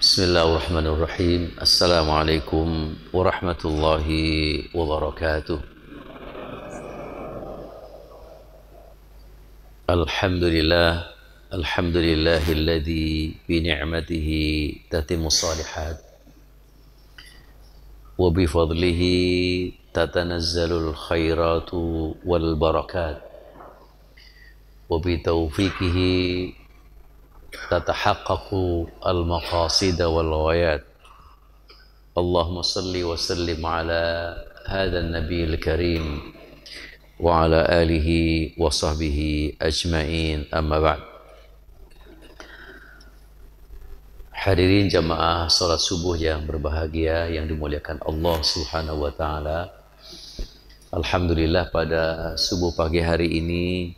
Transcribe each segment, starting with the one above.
Bismillahirrahmanirrahim. Assalamualaikum warahmatullahi wabarakatuh. Alhamdulillah, alhamdulillahilladzi bi ni'matihi tatimmus shalihat wa bi fadlihi tatanazzalul khairatu wal barakat wa bi taufiqihi tatahaqqaqu al maqasid wal ghayat. Allahumma salli wa sallim ala hadzal nabiyil karim wa ala alihi wa sahbihi ajma'in, amma ba'd. Hadirin jamaah salat subuh yang berbahagia yang dimuliakan Allah Subhanahu wa taala. Alhamdulillah, pada subuh pagi hari ini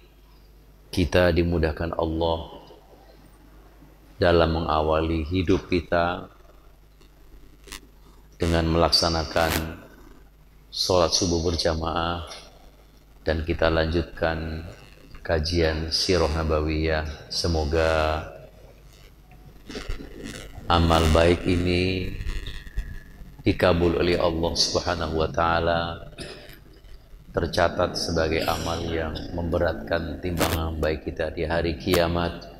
kita dimudahkan Allah dalam mengawali hidup kita dengan melaksanakan sholat subuh berjamaah, dan kita lanjutkan kajian Sirah Nabawiyah. Semoga amal baik ini dikabul oleh Allah Subhanahu wa taala, tercatat sebagai amal yang memberatkan timbangan baik kita di hari kiamat,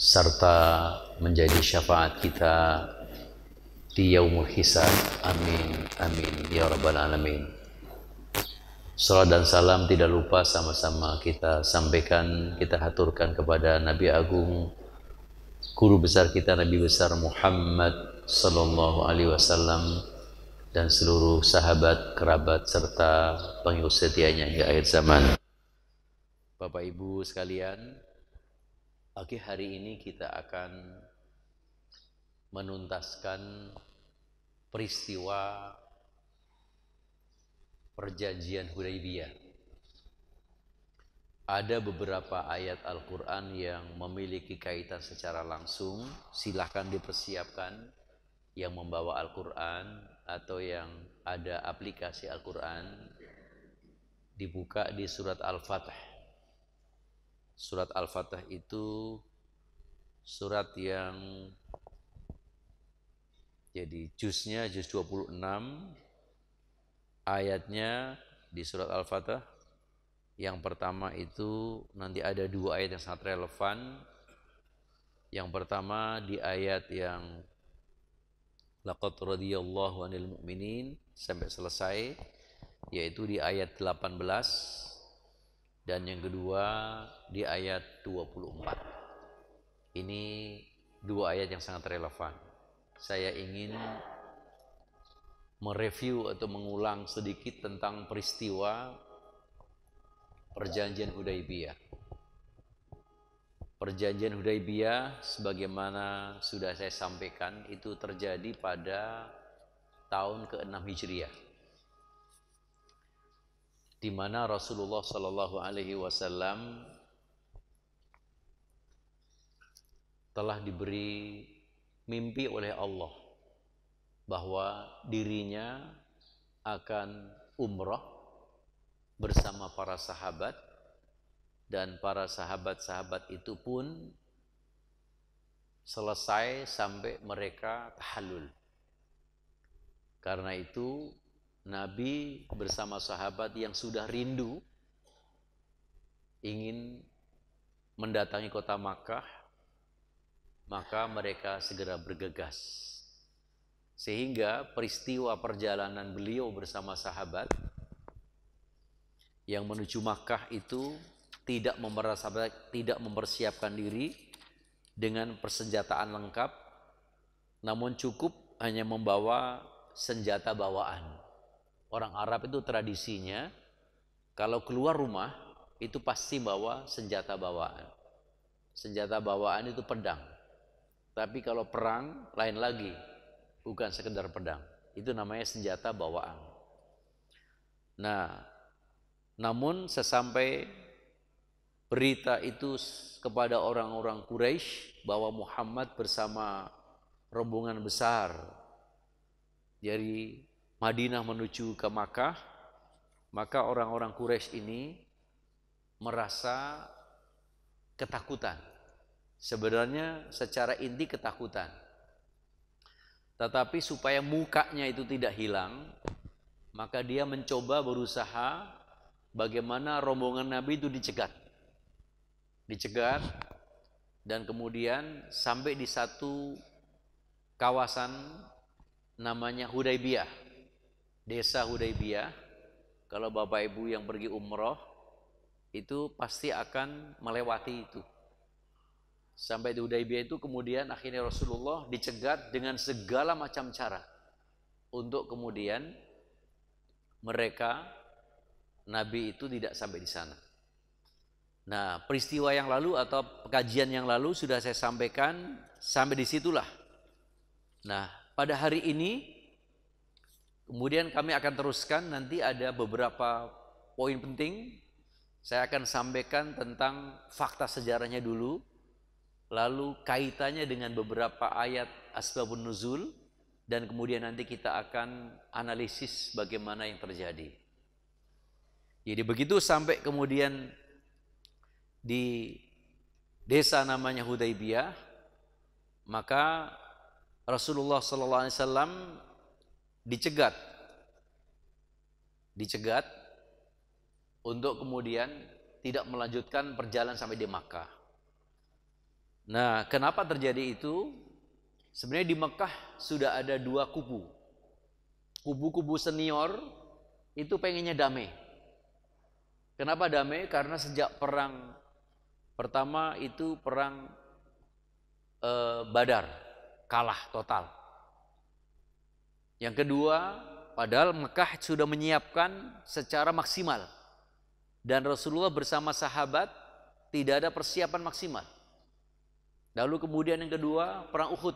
serta menjadi syafaat kita di yaumul hisab. Amin amin ya rabbal alamin. Salat dan salam tidak lupa sama-sama kita sampaikan, kita haturkan kepada Nabi Agung, guru besar kita, Nabi besar Muhammad sallallahu alaihi wasallam, dan seluruh sahabat, kerabat serta pengikut setianya hingga akhir zaman. Bapak Ibu sekalian, pagi hari ini kita akan menuntaskan peristiwa perjanjian Hudaybiyah. Ada beberapa ayat Al-Quran yang memiliki kaitan secara langsung. Silahkan dipersiapkan yang membawa Al-Quran atau yang ada aplikasi Al-Quran, dibuka di surat Al-Fatih. Surat Al-Fatih itu surat yang jadi juznya juz 26, ayatnya di surat Al-Fatih. Yang pertama itu nanti ada dua ayat yang sangat relevan. Yang pertama di ayat yang laqad radiyallahu 'anil mu'minin sampai selesai, yaitu di ayat 18, dan yang kedua di ayat 24. Ini dua ayat yang sangat relevan. Saya ingin mereview atau mengulang sedikit tentang peristiwa perjanjian Hudaybiyah. Perjanjian Hudaybiyah sebagaimana sudah saya sampaikan itu terjadi pada tahun ke-6 Hijriah, di mana Rasulullah Shallallahu alaihi wasallam telah diberi mimpi oleh Allah bahwa dirinya akan umrah bersama para sahabat, dan para sahabat-sahabat itu pun selesai sampai mereka tahallul. Karena itu Nabi bersama sahabat yang sudah rindu ingin mendatangi kota Makkah, maka mereka segera bergegas. Sehingga peristiwa perjalanan beliau bersama sahabat yang menuju Makkah itu tidak mempersiapkan diri dengan persenjataan lengkap, namun cukup hanya membawa senjata bawaan. Orang Arab itu tradisinya kalau keluar rumah itu pasti bawa senjata bawaan. Senjata bawaan itu pedang. Tapi kalau perang lain lagi, bukan sekedar pedang. Itu namanya senjata bawaan. Nah, namun sesampai berita itu kepada orang-orang Quraisy bahwa Muhammad bersama rombongan besar dari Madinah menuju ke Makkah, maka orang-orang Quraisy ini merasa ketakutan. Sebenarnya secara inti ketakutan. Tetapi supaya mukanya itu tidak hilang, maka dia mencoba berusaha bagaimana rombongan Nabi itu dicegat. Dicegat dan kemudian sampai di satu kawasan namanya Hudaybiyah. Desa Hudaybiyah. Kalau Bapak Ibu yang pergi umroh itu pasti akan melewati itu. Sampai di Hudaybiyah itu kemudian akhirnya Rasulullah dicegat dengan segala macam cara untuk kemudian mereka Nabi itu tidak sampai di sana. Nah, peristiwa yang lalu atau kajian yang lalu sudah saya sampaikan sampai disitulah. Nah, pada hari ini kemudian kami akan teruskan, nanti ada beberapa poin penting. Saya akan sampaikan tentang fakta sejarahnya dulu, lalu kaitannya dengan beberapa ayat asbabun nuzul, dan kemudian nanti kita akan analisis bagaimana yang terjadi. Jadi begitu sampai kemudian di desa namanya Hudaybiyah, maka Rasulullah SAW dicegat untuk kemudian tidak melanjutkan perjalanan sampai di Makkah. Nah, kenapa terjadi itu? Sebenarnya di Mekah sudah ada dua kubu. Kubu-kubu senior itu pengennya damai. Kenapa damai? Karena sejak perang pertama itu perang Badar, kalah total. Yang kedua, padahal Mekah sudah menyiapkan secara maksimal. Dan Rasulullah bersama sahabat tidak ada persiapan maksimal. Lalu kemudian yang kedua, perang Uhud.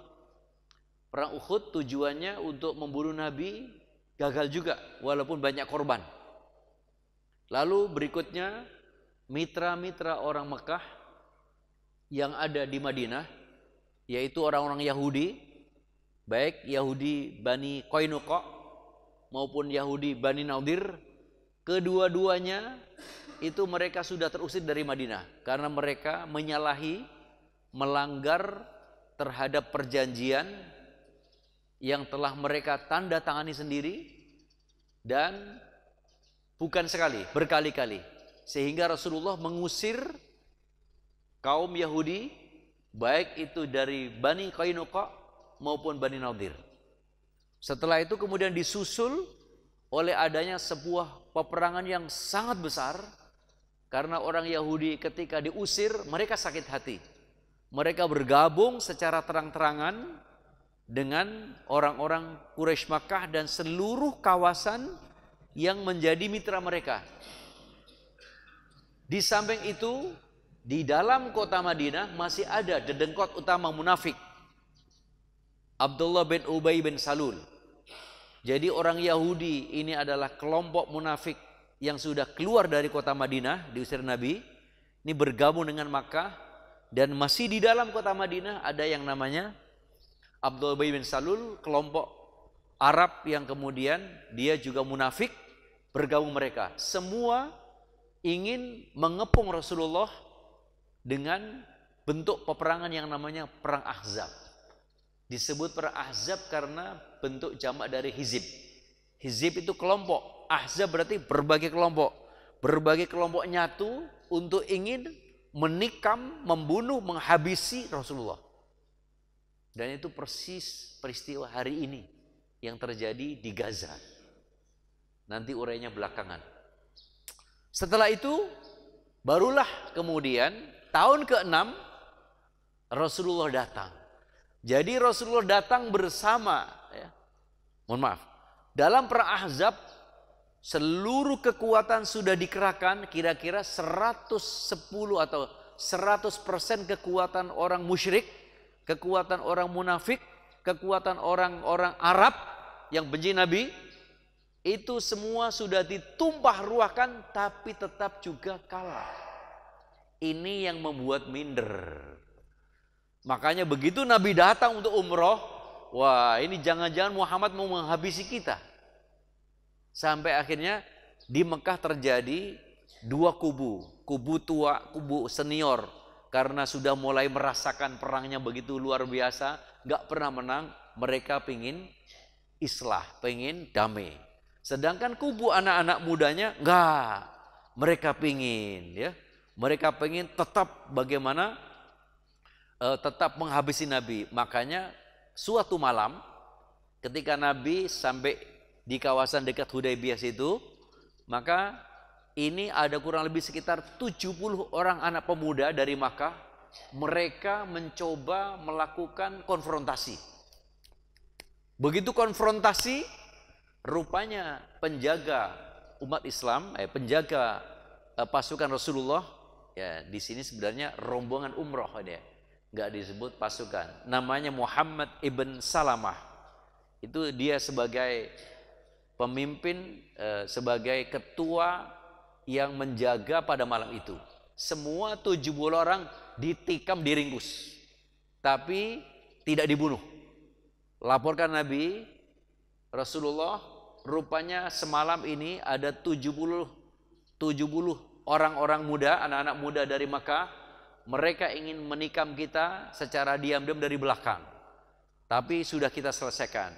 Perang Uhud tujuannya untuk membunuh Nabi, gagal juga walaupun banyak korban. Lalu berikutnya mitra-mitra orang Mekah yang ada di Madinah, yaitu orang-orang Yahudi, baik Yahudi Bani Qainuqa maupun Yahudi Bani Nadir, kedua-duanya itu mereka sudah terusir dari Madinah karena mereka menyalahi, melanggar terhadap perjanjian yang telah mereka tanda tangani sendiri, dan bukan sekali, berkali-kali, sehingga Rasulullah mengusir kaum Yahudi baik itu dari Bani Qainuqa maupun Bani Nadir. Setelah itu kemudian disusul oleh adanya sebuah peperangan yang sangat besar, karena orang Yahudi ketika diusir mereka sakit hati. Mereka bergabung secara terang-terangan dengan orang-orang Quraisy Makkah dan seluruh kawasan yang menjadi mitra mereka. Di samping itu, di dalam kota Madinah masih ada dedengkot utama munafik, Abdullah bin Ubay bin Salul. Jadi orang Yahudi ini adalah kelompok munafik yang sudah keluar dari kota Madinah, diusir Nabi. Ini bergabung dengan Makkah. Dan masih di dalam kota Madinah ada yang namanya Abdullah bin Salul, kelompok Arab yang kemudian dia juga munafik, bergabung mereka. Semua ingin mengepung Rasulullah dengan bentuk peperangan yang namanya Perang Ahzab. Disebut Perang Ahzab karena bentuk jamak dari hizib. Hizib itu kelompok, Ahzab berarti berbagai kelompok. Berbagai kelompok nyatu untuk ingin menikam, membunuh, menghabisi Rasulullah. Dan itu persis peristiwa hari ini yang terjadi di Gaza. Nanti urainya belakangan. Setelah itu barulah kemudian tahun ke-6 Rasulullah datang. Jadi Rasulullah datang bersama, mohon maaf, dalam Perang Ahzab seluruh kekuatan sudah dikerahkan, kira-kira 110 atau 100% kekuatan orang musyrik, kekuatan orang munafik, kekuatan orang-orang Arab yang benci Nabi, itu semua sudah ditumpah ruahkan, tapi tetap juga kalah. Ini yang membuat minder. Makanya begitu Nabi datang untuk umroh, wah ini jangan-jangan Muhammad mau menghabisi kita. Sampai akhirnya di Mekah terjadi dua kubu. Kubu tua, kubu senior. Karena sudah mulai merasakan perangnya begitu luar biasa, gak pernah menang. mereka pengen islah, pengen damai. Sedangkan kubu anak-anak mudanya enggak, mereka pengen ya, mereka pengen tetap bagaimana tetap menghabisi Nabi. Makanya suatu malam ketika Nabi sampai di kawasan dekat Hudaybiyah situ, maka ini ada kurang lebih sekitar 70 orang anak pemuda dari Makkah. Mereka mencoba melakukan konfrontasi. Begitu konfrontasi, rupanya penjaga umat Islam, penjaga pasukan Rasulullah, ya di sini sebenarnya rombongan umroh dia, nggak disebut pasukan. Namanya Muhammad ibn Salamah. Itu dia sebagai pemimpin, sebagai ketua yang menjaga pada malam itu. Semua 70 orang ditikam, diringkus, tapi tidak dibunuh. Laporkan Nabi Rasulullah, rupanya semalam ini ada 70 orang-orang muda, anak-anak muda dari Makkah. Mereka ingin menikam kita secara diam-diam dari belakang, tapi sudah kita selesaikan.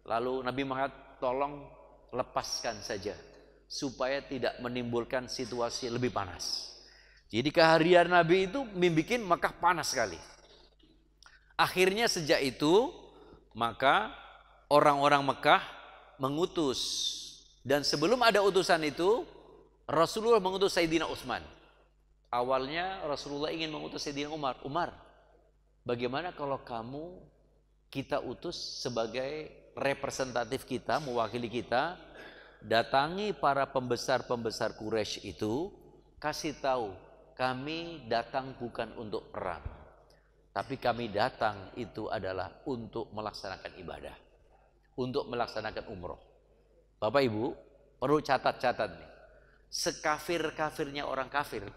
Lalu Nabi mengatakan, tolong lepaskan saja supaya tidak menimbulkan situasi lebih panas. Jadi kehadiran Nabi itu membuat Makkah panas sekali. Akhirnya sejak itu maka orang-orang Makkah mengutus, dan sebelum ada utusan itu Rasulullah mengutus Sayyidina Utsman. Awalnya Rasulullah ingin mengutus Sayyidina Umar. Umar, bagaimana kalau kita utus sebagai representatif kita, mewakili kita, datangi para pembesar-pembesar Quraisy itu, kasih tahu kami datang bukan untuk perang, tapi kami datang itu adalah untuk melaksanakan ibadah, untuk melaksanakan umroh. Bapak Ibu perlu catat nih, sekafir-kafirnya orang kafir,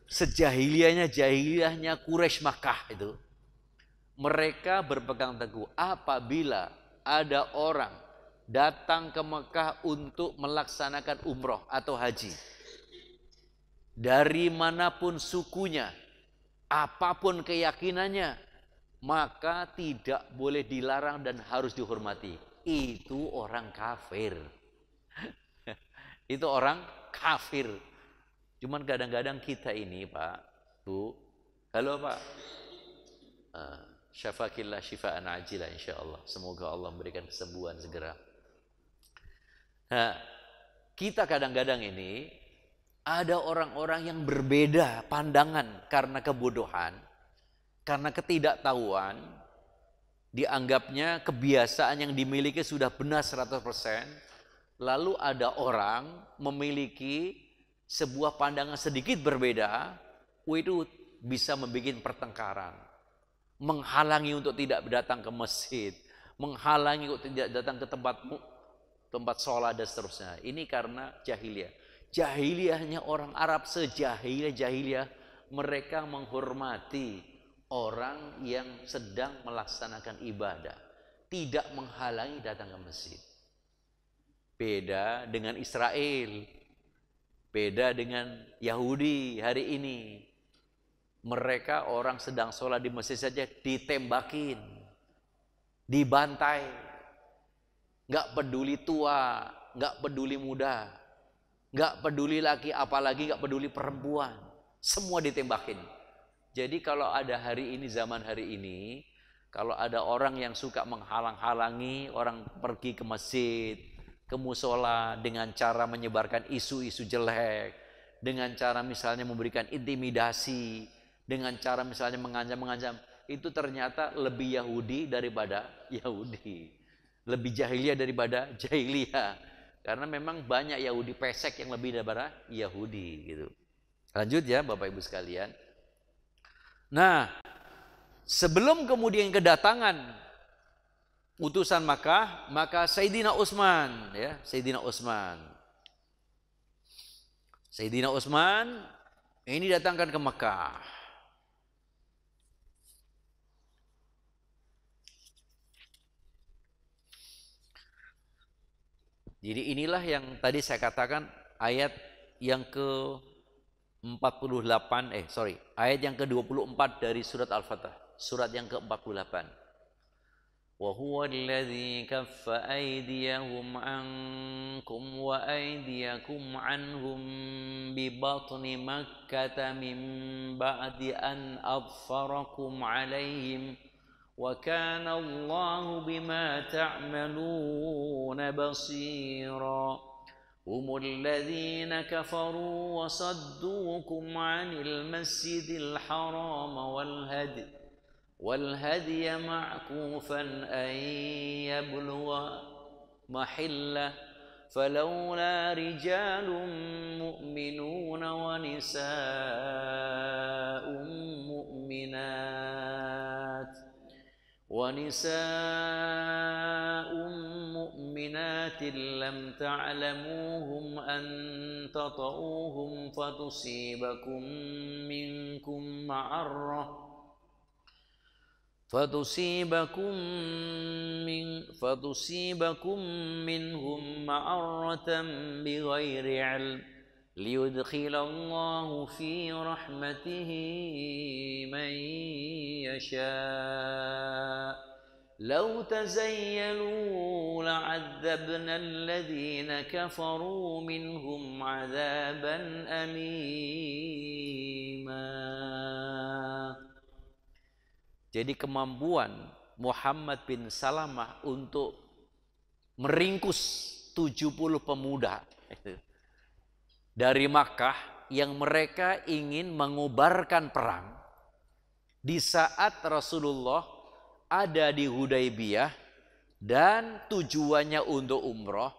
sejahiliyahnya Quraisy Makkah itu, mereka berpegang teguh apabila ada orang datang ke Mekah untuk melaksanakan umroh atau haji, dari manapun sukunya, apapun keyakinannya, maka tidak boleh dilarang dan harus dihormati. Itu orang kafir. Itu orang kafir. Cuman kadang-kadang kita ini, Pak, Bu, halo Pak, syafakillah syifaan ajilah insyaallah. Semoga Allah memberikan kesembuhan segera. Nah, kita kadang-kadang ini ada orang-orang yang berbeda pandangan karena kebodohan, karena ketidaktahuan, dianggapnya kebiasaan yang dimiliki sudah benar 100%. Lalu ada orang memiliki sebuah pandangan sedikit berbeda, itu bisa membuat pertengkaran, menghalangi untuk tidak datang ke masjid, menghalangi untuk tidak datang ke tempat sholat dan seterusnya. Ini karena jahiliyah. Jahiliyahnya orang Arab, sejahiliyah mereka menghormati orang yang sedang melaksanakan ibadah, tidak menghalangi datang ke masjid. Beda dengan Israel, beda dengan Yahudi hari ini. Mereka orang sedang sholat di masjid saja ditembakin, dibantai, nggak peduli tua, nggak peduli muda, nggak peduli laki, apalagi nggak peduli perempuan, semua ditembakin. Jadi kalau ada hari ini, zaman hari ini, kalau ada orang yang suka menghalang-halangi orang pergi ke masjid, ke musola dengan cara menyebarkan isu-isu jelek, dengan cara misalnya memberikan intimidasi, dengan cara misalnya mengancam-mengancam, itu ternyata lebih Yahudi daripada Yahudi, lebih jahiliyah daripada jahiliyah. Karena memang banyak Yahudi pesek yang lebih daripada Yahudi gitu. Lanjut ya Bapak Ibu sekalian. Nah, sebelum kemudian kedatangan utusan Makkah, maka Sayyidina Utsman ya, Sayyidina Utsman ini datangkan ke Makkah. Jadi inilah yang tadi saya katakan, ayat yang ayat yang ke-24 dari surat Al-Fatah, surat yang ke-48. وهو الذي كف أيديهم عنكم وأيديكم عنهم ببطن مكة من بعد أن أظفركم عليهم وكان الله بما تعملون بصيرا هم الذين كفروا وصدوكم عن المسجد الحرام والهدي معكوفا أن يبلغ محله فلولا رجال مؤمنون ونساء مؤمنات لم تعلموهم أن تطؤوهم فتصيبكم منهم معرة بغير علم ليدخل الله في رحمته من يشاء لو تزيلوا لعذبنا الذين كفروا منهم عذابا أليما. Jadi kemampuan Muhammad bin Salamah untuk meringkus 70 pemuda dari Makkah yang mereka ingin mengobarkan perang di saat Rasulullah ada di Hudaybiyah dan tujuannya untuk umroh,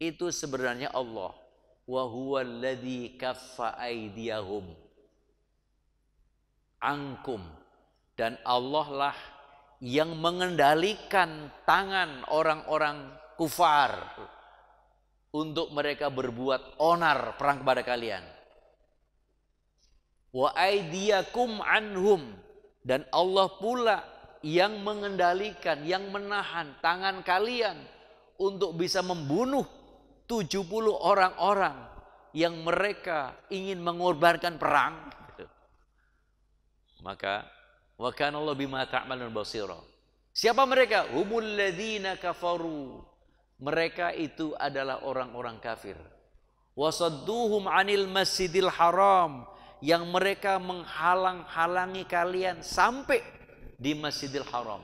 itu sebenarnya Allah. Wa huwallazi kaffa aydiyahum ankum, dan Allah lah yang mengendalikan tangan orang-orang kufar untuk mereka berbuat onar perang kepada kalian. Wa aydiyakum anhum, dan Allah pula yang mengendalikan, yang menahan tangan kalian untuk bisa membunuh 70 orang-orang yang mereka ingin mengorbankan perang. Maka wa kana Allah bima ta'malun basira. Siapa mereka? Humul ladzina kafaru. Mereka itu adalah orang-orang kafir. Wasadduhum 'anil masjidil haram, yang mereka menghalang-halangi kalian sampai di Masjidil Haram.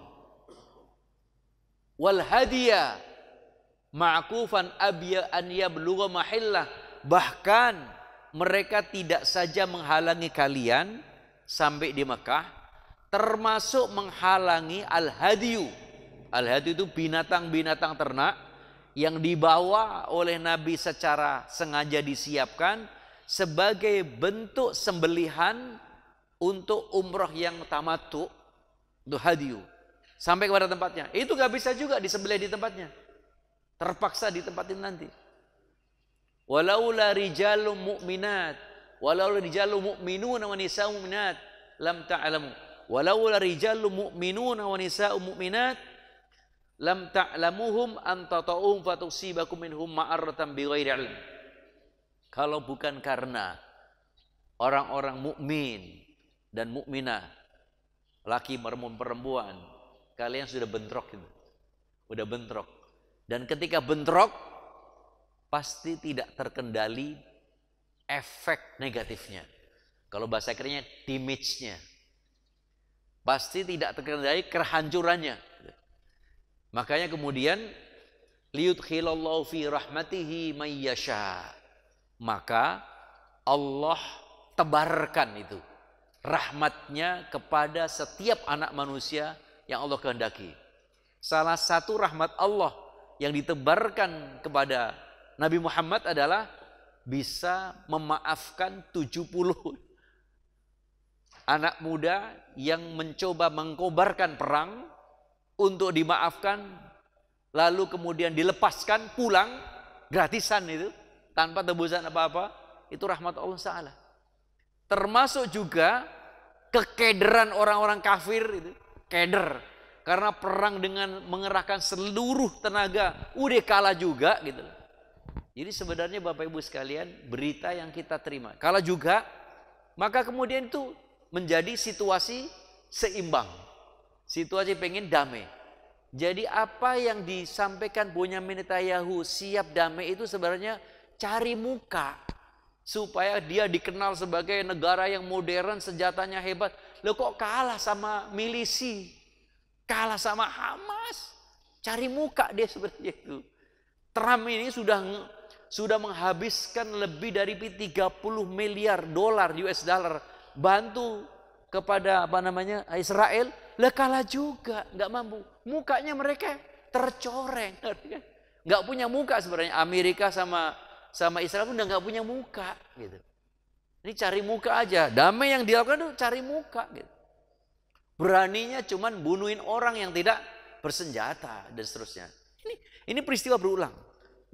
Wal hadiya ma'kufan abya an yablugha mahillah, bahkan mereka tidak saja menghalangi kalian sampai di Mekah, termasuk menghalangi al-hadiyu. Al-hadiyu itu binatang-binatang ternak yang dibawa oleh Nabi secara sengaja disiapkan sebagai bentuk sembelihan untuk umroh yang tamattu, itu hadiyu, sampai kepada tempatnya. Itu gak bisa juga disembelih di tempatnya, terpaksa ditempatin nanti. Walaula rijalun mu'minat, walaula rijalun mu'minuna wa nisa'u mu'minat lam ta'lamu, walaula rijalun mu'minuna wa nisa'u mu'minat lam ta'lamuhum an tata'um fatusibakum minhum ma'arratan bighairi ilm. Kalau bukan karena orang-orang mukmin dan mukminah, laki maupun perempuan, kalian sudah bentrok gitu. Udah bentrok. Dan ketika bentrok pasti tidak terkendali efek negatifnya. Kalau bahasa kerennya damage-nya. Pasti tidak terkendali kehancurannya. Makanya kemudian liyudkhilallahu fi rahmatihi may yasha. Maka Allah tebarkan itu rahmatnya kepada setiap anak manusia yang Allah kehendaki. Salah satu rahmat Allah yang ditebarkan kepada Nabi Muhammad adalah bisa memaafkan 70 anak muda yang mencoba mengkobarkan perang untuk dimaafkan, lalu kemudian dilepaskan pulang gratisan itu tanpa tebusan apa-apa. Itu rahmat Allah Ta'ala. Termasuk juga kekederan orang-orang kafir itu, keder karena perang dengan mengerahkan seluruh tenaga, udah kalah juga gitu. Jadi sebenarnya Bapak Ibu sekalian, berita yang kita terima kalah juga, maka kemudian itu menjadi situasi seimbang, situasi pengen damai. Jadi apa yang disampaikan Bunyamin Netanyahu siap damai itu sebenarnya cari muka. Supaya dia dikenal sebagai negara yang modern, senjatanya hebat. Loh kok kalah sama milisi? Kalah sama Hamas? Cari muka dia sebenarnya itu. Trump ini sudah menghabiskan lebih dari 30 miliar dolar US dollar bantu kepada Israel, lah kalah juga, nggak mampu. Mukanya mereka tercoreng, nggak punya muka sebenarnya. Amerika sama Israel pun udah nggak punya muka, gitu. Ini cari muka aja. Damai yang dilakukan itu cari muka, gitu. Beraninya cuman bunuhin orang yang tidak bersenjata dan seterusnya. Ini peristiwa berulang.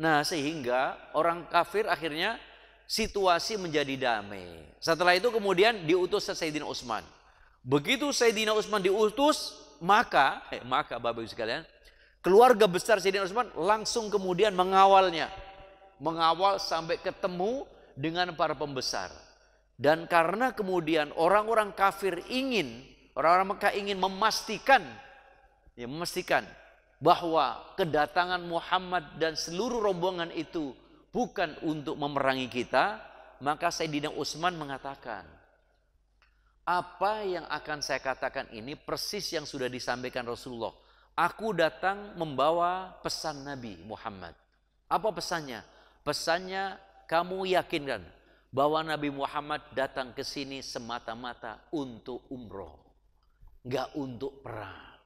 Nah, sehingga orang kafir akhirnya situasi menjadi damai. Setelah itu kemudian diutus Sayyidina Utsman. Begitu Sayyidina Utsman diutus, maka Bapak Ibu sekalian, keluarga besar Sayyidina Utsman langsung kemudian mengawalnya. Mengawal sampai ketemu dengan para pembesar. Dan karena kemudian orang-orang kafir orang-orang Mekah ingin memastikan bahwa kedatangan Muhammad dan seluruh rombongan itu bukan untuk memerangi kita, maka Sayyidina Utsman mengatakan, apa yang akan saya katakan ini persis yang sudah disampaikan Rasulullah. Aku datang membawa pesan Nabi Muhammad. Apa pesannya? Pesannya, kamu yakinkan bahwa Nabi Muhammad datang ke sini semata-mata untuk umroh, nggak untuk perang.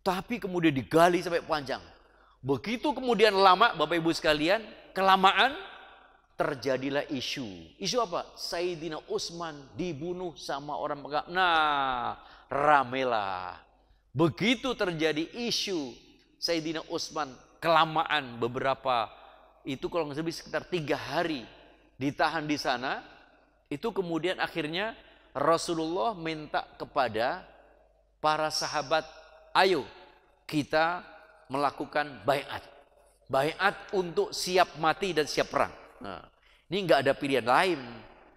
Tapi kemudian digali sampai panjang. Begitu kemudian lama, Bapak Ibu sekalian, kelamaan terjadilah isu. Isu apa? Sayyidina Utsman dibunuh sama orang Mekah. Nah, ramelah. Begitu terjadi isu Sayyidina Utsman, kelamaan beberapa, itu kalau nggak lebih sekitar 3 hari ditahan di sana. Itu kemudian akhirnya Rasulullah minta kepada para sahabat, ayo kita melakukan baiat. Baiat untuk siap mati dan siap perang. Nah, ini nggak ada pilihan lain.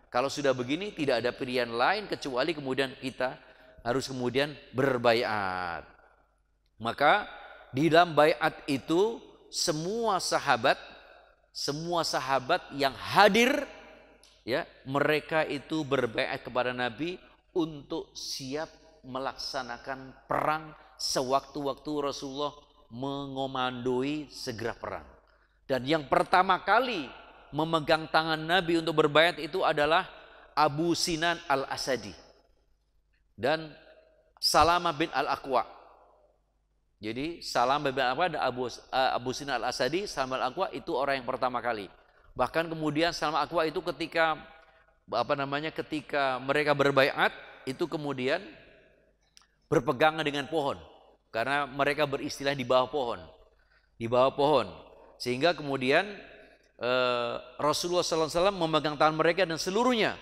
Kalau sudah begini tidak ada pilihan lain kecuali kemudian kita harus kemudian berbaiat. Maka di dalam baiat itu semua sahabat yang hadir, ya, mereka itu berbaiat kepada Nabi untuk siap melaksanakan perang sewaktu-waktu Rasulullah mengomandoi segera perang. Dan yang pertama kali memegang tangan Nabi untuk berbaiat itu adalah Abu Sinan al-Asadi dan Salamah bin al-Aqwa. Jadi Salamah bin al-Aqwa dan Abu Sinan al-Asadi, Salamah al-Aqwa itu orang yang pertama kali. Bahkan kemudian Salamah al-Aqwa itu ketika mereka berbaiat itu kemudian berpegangan dengan pohon. Karena mereka beristilah di bawah pohon. Sehingga kemudian Rasulullah SAW memegang tangan mereka dan seluruhnya,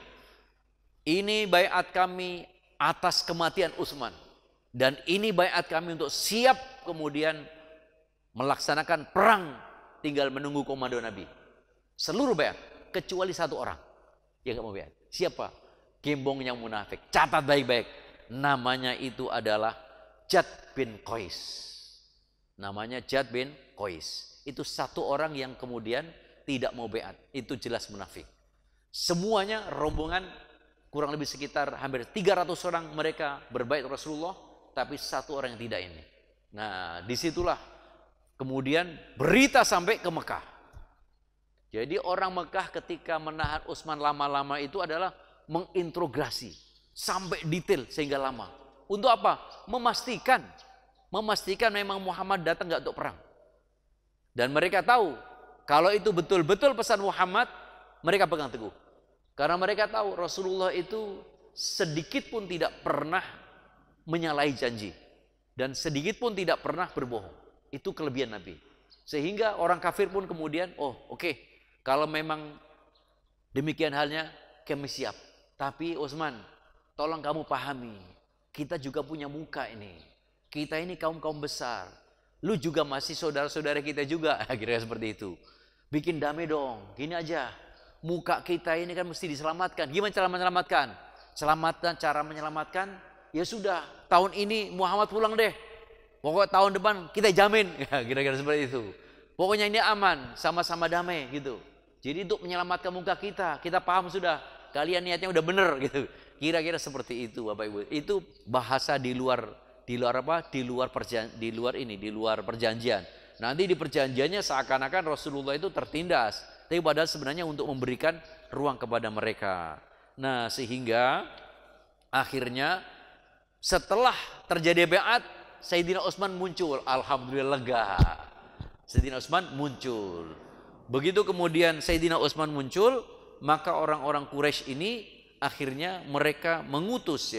ini baiat kami atas kematian Utsman, dan ini baiat kami untuk siap kemudian melaksanakan perang, tinggal menunggu komando Nabi. Seluruh baiat kecuali satu orang yang nggak mau baiat. Siapa? Gembong yang munafik. Catat baik-baik. Namanya itu adalah Jad bin Qais. Namanya Jad bin Qais. Itu satu orang yang kemudian tidak mau baiat. Itu jelas munafik. Semuanya rombongan kurang lebih sekitar hampir 300 orang mereka berbaiat Rasulullah, tapi satu orang yang tidak ini. Nah, disitulah kemudian berita sampai ke Mekah. Jadi orang Mekah ketika menahan Utsman lama-lama itu adalah mengintrogasi sampai detail sehingga lama. Untuk apa? Memastikan memang Muhammad datang nggak untuk perang. Dan mereka tahu kalau itu betul-betul pesan Muhammad, mereka pegang teguh. Karena mereka tahu Rasulullah itu sedikit pun tidak pernah menyalahi janji. Dan sedikit pun tidak pernah berbohong. Itu kelebihan Nabi. Sehingga orang kafir pun kemudian, oke, kalau memang demikian halnya, kami siap. Tapi Utsman, tolong kamu pahami, kita juga punya muka ini. Kita ini kaum-kaum besar. Lu juga masih saudara-saudara kita juga. Kira-kira seperti itu. Bikin damai dong, gini aja. Muka kita ini kan mesti diselamatkan. Gimana cara menyelamatkan? Cara menyelamatkan, ya sudah, tahun ini Muhammad pulang deh. Pokoknya tahun depan kita jamin, ya, kira-kira seperti itu. Pokoknya ini aman, sama-sama damai gitu. Jadi untuk menyelamatkan muka kita, kita paham sudah, kalian niatnya udah bener gitu. Kira-kira seperti itu, Bapak Ibu. Itu bahasa di luar apa? Di luar perjanjian. Nanti di perjanjiannya seakan-akan Rasulullah itu tertindas, tapi padahal sebenarnya untuk memberikan ruang kepada mereka. Nah, sehingga akhirnya setelah terjadi baiat, Sayyidina Utsman muncul. Alhamdulillah lega. Sayyidina Utsman muncul. Begitu kemudian Sayyidina Utsman muncul, maka orang-orang Quraisy ini akhirnya mereka mengutus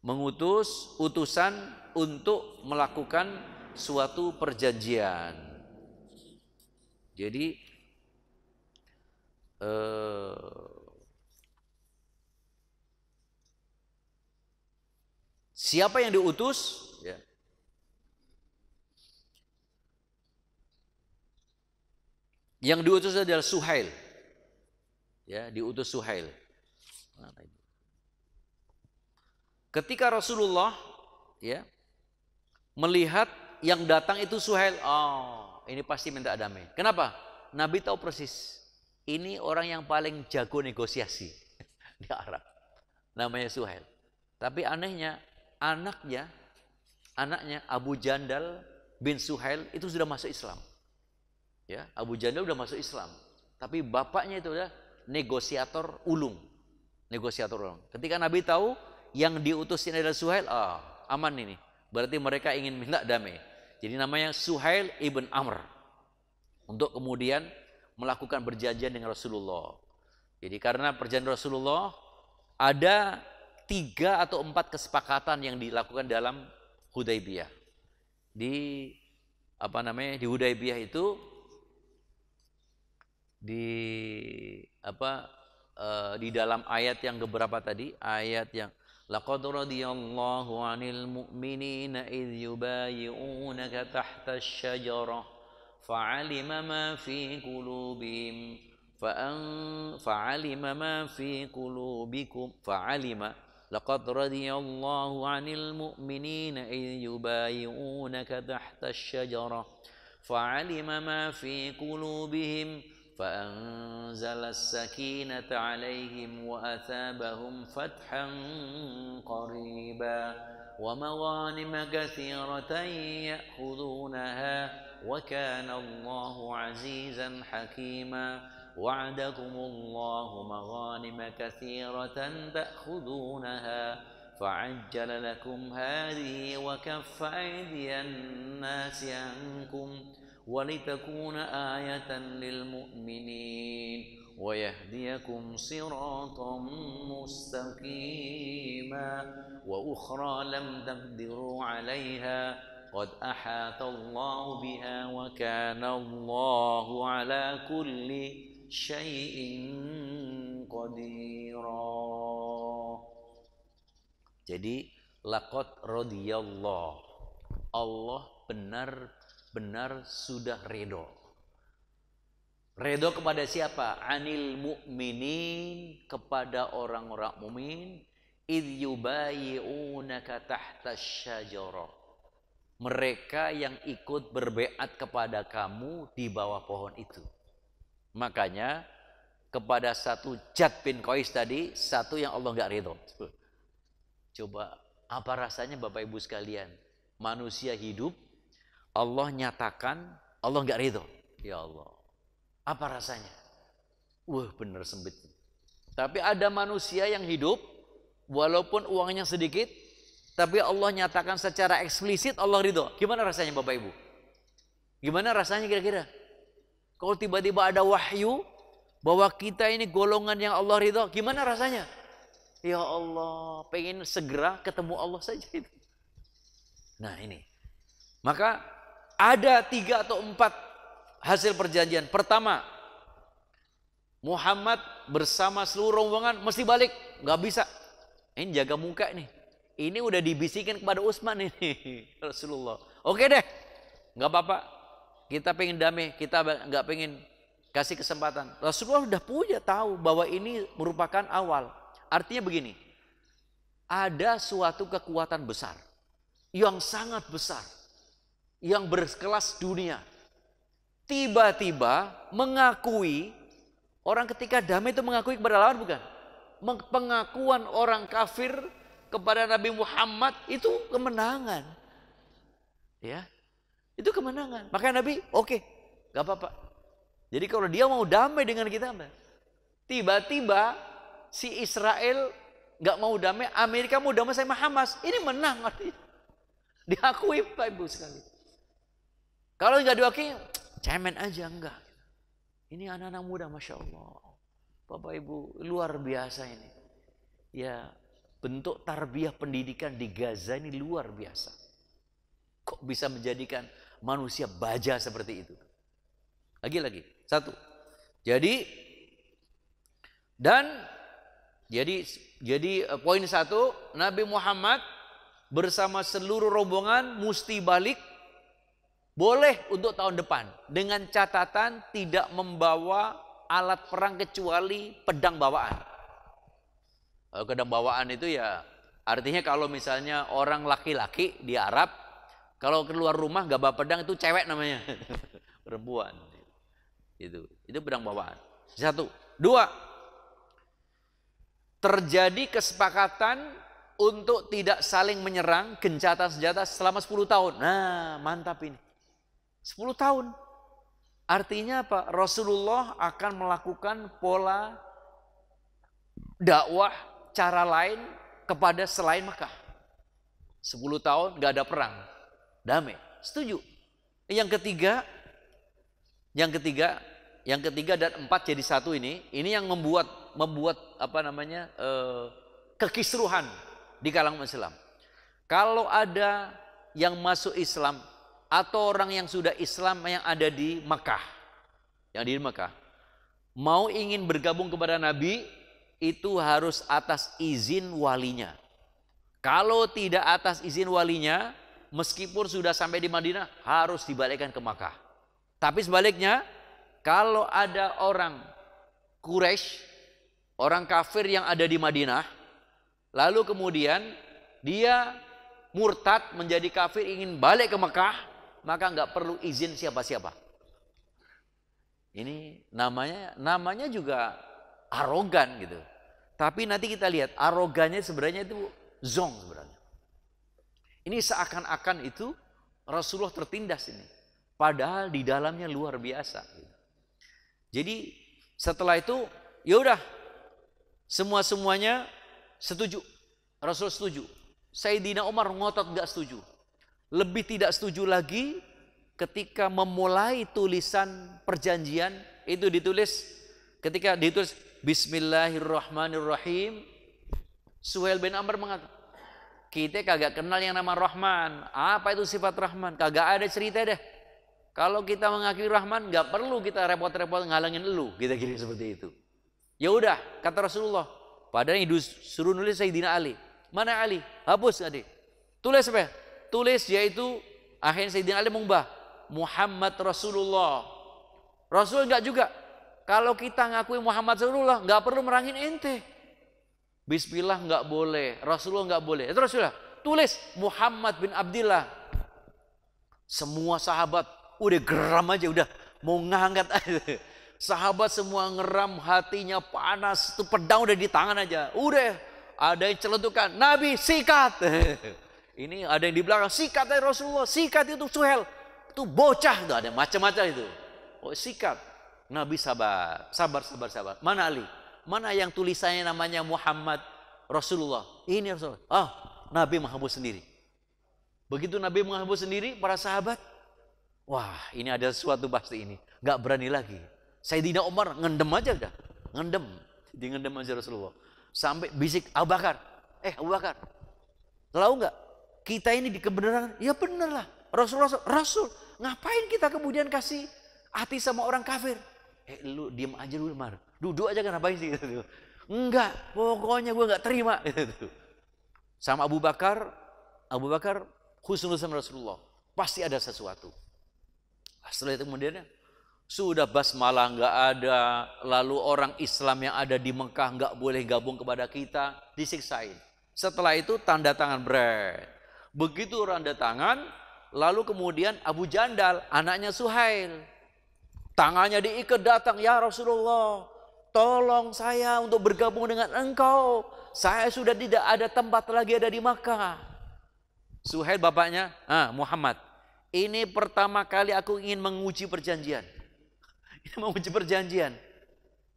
mengutus utusan untuk melakukan suatu perjanjian. Jadi siapa yang diutus? Ya. Yang diutus adalah Suhail. Ya, diutus Suhail. Ketika Rasulullah ya melihat yang datang itu Suhail, oh, ini pasti minta damai. Kenapa? Nabi tahu persis. Ini orang yang paling jago negosiasi di Arab. Namanya Suhail. Tapi anehnya anaknya Abu Jandal bin Suhail itu sudah masuk Islam. Ya, Abu Jandal sudah masuk Islam. Tapi bapaknya itu adalah negosiator ulung. Ketika Nabi tahu yang diutusin adalah Suhail, aman ini. Berarti mereka ingin minta damai. Jadi namanya Suhail ibn Amr. Untuk kemudian melakukan perjanjian dengan Rasulullah. Jadi karena perjanjian Rasulullah ada 3 atau 4 kesepakatan yang dilakukan dalam Hudaybiyah. Di Hudaybiyah itu di dalam ayat yang beberapa tadi, ayat yang laqad radiyallahu 'anil mu'minina idh yubayyi'unaka tahta asy-syajarah fa'alima ma fi qulubihim fa'alima ma fi qulubikum fa'alima laqad radiyallahu 'anil mu'minina idh yubayyi'unaka tahta asy-syajarah fa'alima ma fi qulubihim فأنزل السكينة عليهم وأثابهم فتحا قريبا ومغانم كثيرة يأخذونها وكان الله عزيزا حكيما وعدكم الله مغانم كثيرة تأخذونها فعجل لكم هذه وكف أيدي الناس عنكم ولتكون آية للمؤمنين ويهديكم صراطا مستقيما وأخرى لم تقدروا عليها قد أحاط الله بها وكان الله على كل شيء قديرا. Jadi laqad radiyallahu, Allah benar sudah ridho. Ridho kepada siapa? Anil mu'minin, kepada orang-orang mukmin. Idh yubayyi'unaka tahta asy-syajarah. Mereka yang ikut berbaiat kepada kamu di bawah pohon itu. Makanya kepada satu Jad bin Qais tadi, satu yang Allah enggak ridho. Coba apa rasanya Bapak Ibu sekalian? Manusia hidup, Allah nyatakan, Allah enggak ridho. Ya Allah, apa rasanya? Bener sempit. Tapi ada manusia yang hidup, walaupun uangnya sedikit, tapi Allah nyatakan secara eksplisit Allah ridho. Gimana rasanya Bapak Ibu? Gimana rasanya kira-kira? Kalau tiba-tiba ada wahyu bahwa kita ini golongan yang Allah ridho, gimana rasanya? Ya Allah, pengen segera ketemu Allah saja itu. Nah ini, maka ada 3 atau 4 hasil perjanjian. Pertama, Muhammad bersama seluruh rombongan mesti balik, nggak bisa. Ini jaga muka nih. Ini udah dibisikin kepada Utsman ini Rasulullah. Oke deh, nggak apa-apa. Kita pengen damai, kita nggak pengen kasih kesempatan. Rasulullah udah punya tahu bahwa ini merupakan awal. Artinya begini, ada suatu kekuatan besar yang sangat besar, yang berkelas dunia, tiba-tiba mengakui, orang ketika damai itu mengakui kepada lawan bukan? Pengakuan orang kafir kepada Nabi Muhammad itu kemenangan. Ya, itu kemenangan. Maka Nabi, oke, gak apa-apa. Jadi kalau dia mau damai dengan kita, tiba-tiba si Israel gak mau damai, Amerika mau damai sama Hamas, ini menang artinya. Diakui Pak Ibu sekali. Kalau nggak diakui, cemen aja enggak. Ini anak-anak muda, Masya Allah. Bapak Ibu, luar biasa ini. Ya, bentuk tarbiyah pendidikan di Gaza ini luar biasa. Kok bisa menjadikan manusia baja seperti itu? Lagi-lagi, satu. Jadi poin satu, Nabi Muhammad bersama seluruh rombongan mesti balik, boleh untuk tahun depan, dengan catatan tidak membawa alat perang kecuali pedang bawaan. Pedang bawaan itu ya artinya kalau misalnya orang laki-laki di Arab, kalau keluar rumah gak bawa pedang itu cewek namanya. Perempuan. Itu pedang bawaan. Satu. Dua, terjadi kesepakatan untuk tidak saling menyerang gencatan senjata selama 10 tahun. Nah, mantap ini. 10 tahun. Artinya apa? Rasulullah akan melakukan pola dakwah cara lain kepada selain Mekah. 10 tahun gak ada perang. Damai. Setuju. Yang ketiga dan empat jadi satu ini yang membuat apa namanya kekisruhan di kalangan Islam. Kalau ada yang masuk Islam atau orang yang sudah Islam yang ada di Mekah, mau ingin bergabung kepada Nabi, itu harus atas izin walinya. Kalau tidak atas izin walinya, meskipun sudah sampai di Madinah, harus dibalikkan ke Mekah. Tapi sebaliknya, kalau ada orang Quraisy, orang kafir yang ada di Madinah, lalu kemudian dia murtad menjadi kafir ingin balik ke Mekah, maka nggak perlu izin siapa-siapa. Ini namanya juga arogan gitu. Tapi nanti kita lihat arogannya sebenarnya itu zong sebenarnya. Ini seakan-akan itu Rasulullah tertindas ini. Padahal di dalamnya luar biasa. Jadi setelah itu ya udah semuanya setuju. Rasul setuju. Sayyidina Umar ngotot nggak setuju. Lebih tidak setuju lagi ketika memulai tulisan perjanjian itu ketika ditulis Bismillahirrahmanirrahim. Suhail bin Amr mengatakan, kita kagak kenal yang nama Rahman. Apa itu sifat Rahman? Kagak ada cerita deh. Kalau kita mengakui Rahman, nggak perlu kita repot-repot ngalangin elu. Kita seperti itu. Ya udah, kata Rasulullah. Padahal yang disuruh nulis Sayyidina Ali. Mana Ali? Hapus adik. Tulis apa? Tulis yaitu akhirnya Sayyidina Ali mengubah Muhammad Rasulullah. Rasul enggak juga. Kalau kita ngakui Muhammad Rasulullah, nggak perlu merangin ente. Bismillah nggak boleh, Rasulullah nggak boleh. Itu Rasulullah tulis Muhammad bin Abdillah. Semua sahabat udah geram aja, udah mau ngangkat aja. Sahabat semua ngeram, hatinya panas, itu pedang udah di tangan aja. Udah ada yang celentukan, Nabi sikat. Ini ada yang di belakang, sikat dari Rasulullah, sikat itu Suhail. Itu bocah, itu ada macam-macam itu. Oh sikat. Nabi sabar. Mana Ali? Mana yang tulisannya namanya Muhammad Rasulullah? Ini Rasulullah. Ah, Nabi menghapus sendiri. Begitu Nabi menghapus sendiri, para sahabat, wah ini ada sesuatu pasti ini. Gak berani lagi. Sayyidina Umar ngendem aja udah. Ngendem aja Rasulullah. Sampai bisik Abu Bakar. Abu Bakar, tahu nggak? Kita ini di kebenaran. Ya bener lah. Rasul. Ngapain kita kemudian kasih hati sama orang kafir? Lu diem aja dulu, Mar. Duduk aja kan ngapain sih? Enggak, pokoknya gue nggak terima. Sama Abu Bakar husnul sama Rasulullah. Pasti ada sesuatu. Setelah itu kemudian sudah basmalah nggak ada, lalu orang Islam yang ada di Mekah nggak boleh gabung kepada kita, disiksain. Setelah itu tanda tangan Begitu tanda tangan, lalu kemudian Abu Jandal, anaknya Suhail, tangannya diikat datang, ya Rasulullah, tolong saya untuk bergabung dengan engkau. Saya sudah tidak ada tempat lagi ada di Makkah. Suhail bapaknya, Muhammad, ini pertama kali aku ingin menguji perjanjian. Ini menguji perjanjian.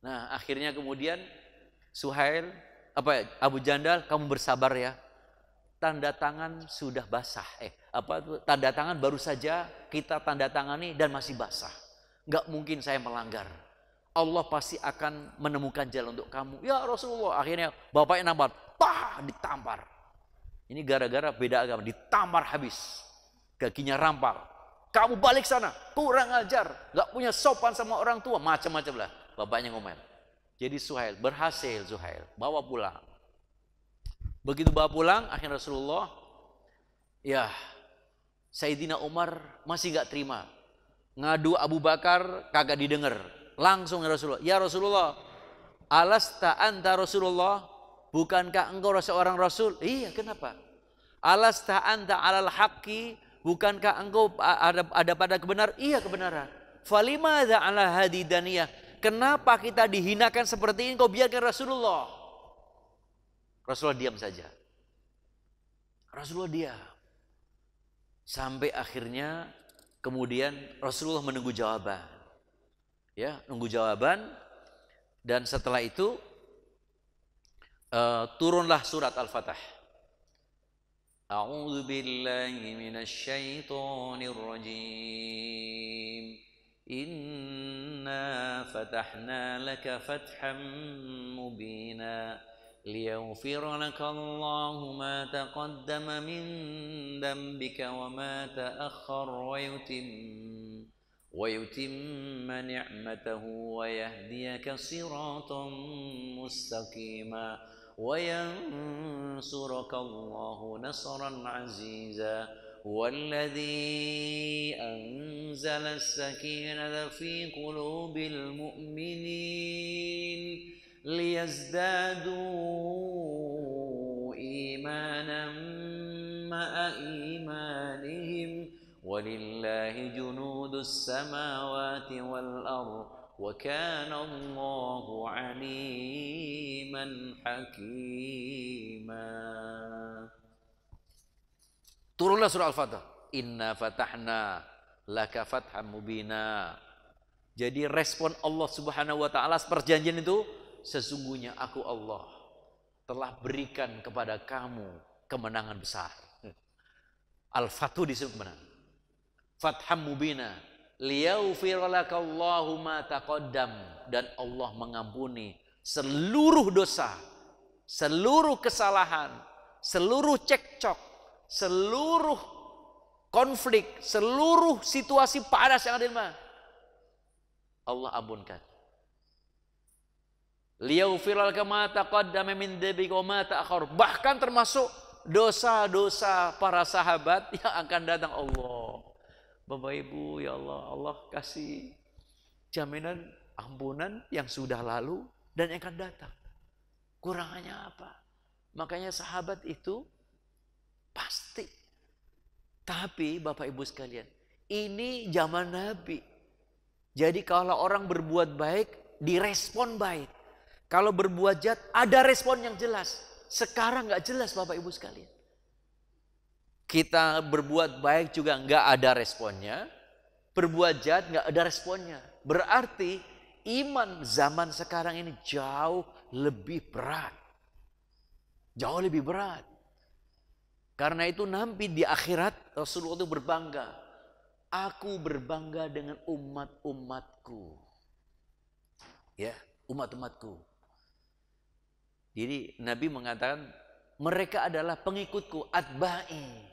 Nah, akhirnya kemudian Suhail, Abu Jandal, kamu bersabar ya. Tanda tangan sudah basah. Tanda tangan baru saja kita tanda tangani dan masih basah. Nggak mungkin saya melanggar. Allah pasti akan menemukan jalan untuk kamu. Ya Rasulullah, akhirnya bapaknya nampar, ditampar. Ini gara-gara beda agama, ditampar habis. Gaginya rampal. Kamu balik sana, kurang ajar, nggak punya sopan sama orang tua, macam-macam lah. Bapaknya ngomel. Jadi Suhail berhasil, bawa pulang. Begitu bawa pulang, akhirnya Rasulullah, ya Sayyidina Umar masih gak terima. Ngadu Abu Bakar, kagak didengar. Langsung ya Rasulullah, alasta anta Rasulullah, bukankah engkau seorang Rasul? Iya, kenapa? Alasta anta alal haqqi, bukankah engkau ada pada kebenaran? Iya, kebenaran. Falimadza ala hadidaniyah, kenapa kita dihinakan seperti ini, kau biarkan Rasulullah? Rasulullah diam saja. Rasulullah diam. Sampai akhirnya kemudian Rasulullah menunggu jawaban. Ya, nunggu jawaban, dan setelah itu turunlah surat Al-Fatah. A'udzu billahi minasy syaithanir rajim. Inna fatahna laka fatham mubina. ليغفر لك الله ما تقدم من ذنبك وما تأخر ويتم نعمته ويهديك صراطا مستقيما وينصرك الله نصرا عزيزا والذي أنزل السكينة في قلوب المؤمنين ليزدادوا إيمانا مع إيمانهم ولله جنود السماوات والأرض وكان الله عليما حكيما. Turunlah surah Al-Fatah. Inna fatahna laka fatham mubina. Jadi respon Allah Subhanahu wa taala perjanjian itu, sesungguhnya aku Allah telah berikan kepada kamu kemenangan besar. Al-Fatuh disebut kemenangan. Fatham mubina. Liyaghfir lakallahu ma taqaddam, dan Allah mengampuni seluruh dosa, seluruh kesalahan, seluruh cekcok, seluruh konflik, seluruh situasi panas yang ada di mana. Allah ampunkan. Liyaghfir laka ma taqaddama min dzambika wa ma ta'akhkhar. Bahkan termasuk dosa-dosa para sahabat yang akan datang. Allah, Bapak Ibu, ya Allah, Allah kasih jaminan ampunan yang sudah lalu dan yang akan datang. Kurangannya apa? Makanya sahabat itu pasti. Tapi Bapak Ibu sekalian, ini zaman Nabi. Jadi kalau orang berbuat baik, direspon baik. Kalau berbuat jahat, ada respon yang jelas. Sekarang nggak jelas Bapak Ibu sekalian. Kita berbuat baik juga nggak ada responnya. Berbuat jahat nggak ada responnya. Berarti iman zaman sekarang ini jauh lebih berat. Jauh lebih berat. Karena itu nanti di akhirat Rasulullah itu berbangga. Aku berbangga dengan umat-umatku. Ya, umat-umatku. Jadi Nabi mengatakan mereka adalah pengikutku, atba'i.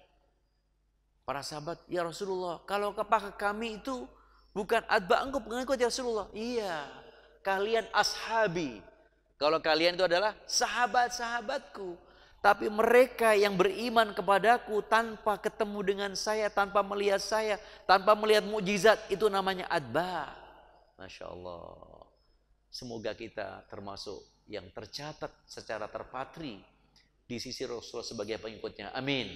Para sahabat, ya Rasulullah, kalau apakah kami itu bukan atba' engkau pengikut ya Rasulullah? Iya, kalian ashabi. Kalau kalian itu adalah sahabat-sahabatku. Tapi mereka yang beriman kepadaku tanpa ketemu dengan saya, tanpa melihat saya, tanpa melihat mukjizat, itu namanya atba'. Masya Allah. Semoga kita termasuk yang tercatat secara terpatri di sisi Rasul sebagai pengikutnya. Amin.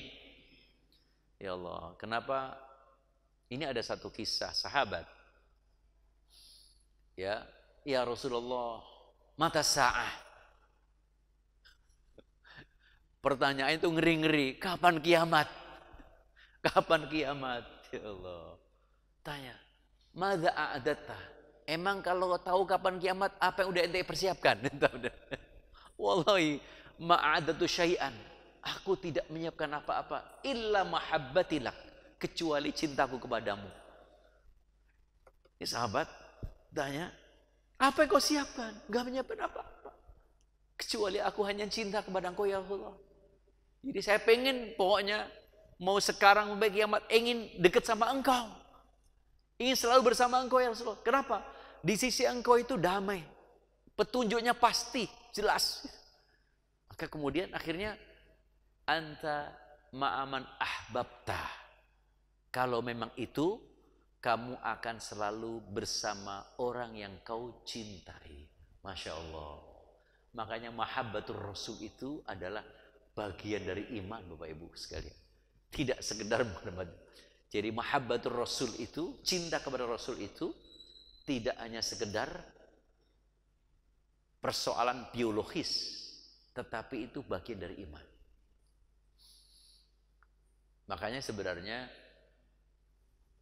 Ya Allah, kenapa? Ini ada satu kisah sahabat. Ya, ya Rasulullah, mata sa'ah. Pertanyaan itu ngeri-ngeri, kapan kiamat? Kapan kiamat? Ya Allah. Tanya, madza a'adatta? Emang kalau tahu kapan kiamat, apa yang udah ente persiapkan? Wallahi, ma'adatu syai'an. Aku tidak menyiapkan apa-apa illa mahabbatilak, kecuali cintaku kepadamu. Ini sahabat tanya, apa yang kau siapkan? Gak menyiapkan apa-apa, kecuali aku hanya cinta kepada engkau ya Allah. Jadi saya pengen, pokoknya mau sekarang sampai kiamat, ingin dekat sama engkau, ingin selalu bersama engkau ya Rasulullah. Kenapa? Di sisi engkau itu damai, petunjuknya pasti, jelas. Maka kemudian akhirnya, anta ma'aman ahbabta. Kalau memang itu, kamu akan selalu bersama orang yang kau cintai. Masya Allah. Makanya mahabbatur Rasul itu adalah bagian dari iman, Bapak Ibu sekalian. Tidak sekedar menghormati. Jadi mahabbatur Rasul itu, cinta kepada Rasul itu tidak hanya sekedar persoalan biologis, tetapi itu bagian dari iman. Makanya sebenarnya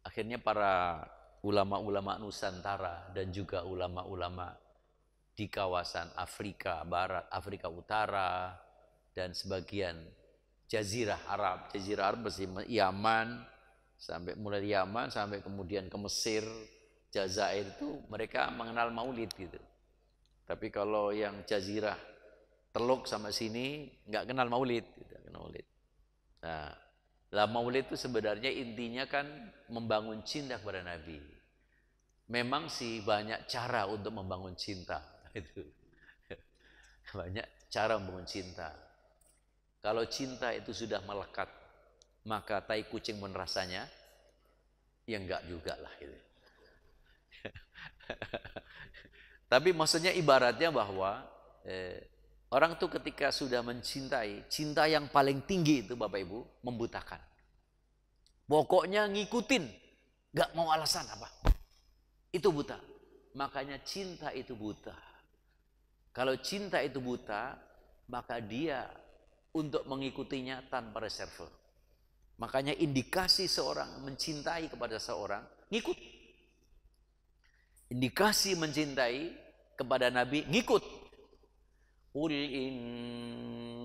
akhirnya para ulama-ulama Nusantara dan juga ulama-ulama di kawasan Afrika Barat, Afrika Utara, dan sebagian Jazirah Arab masih Yaman, sampai mulai Yaman sampai kemudian ke Mesir, Jazair, itu mereka mengenal maulid gitu. Tapi kalau yang Jazirah Teluk sama sini nggak kenal maulid, tidak kenal maulid. Nah, maulid itu sebenarnya intinya kan membangun cinta kepada Nabi. Memang sih banyak cara untuk membangun cinta itu. Banyak cara membangun cinta. Kalau cinta itu sudah melekat, maka tai kucing pun rasanya, ya enggak juga lah itu. Tapi maksudnya ibaratnya bahwa orang tuh ketika sudah mencintai, cinta yang paling tinggi itu Bapak Ibu, membutakan. Pokoknya ngikutin, enggak mau alasan apa. Itu buta. Makanya cinta itu buta. Kalau cinta itu buta, maka dia untuk mengikutinya tanpa reserve. Makanya indikasi seorang mencintai kepada seorang, ngikut. Indikasi mencintai kepada Nabi, ngikut. Qul in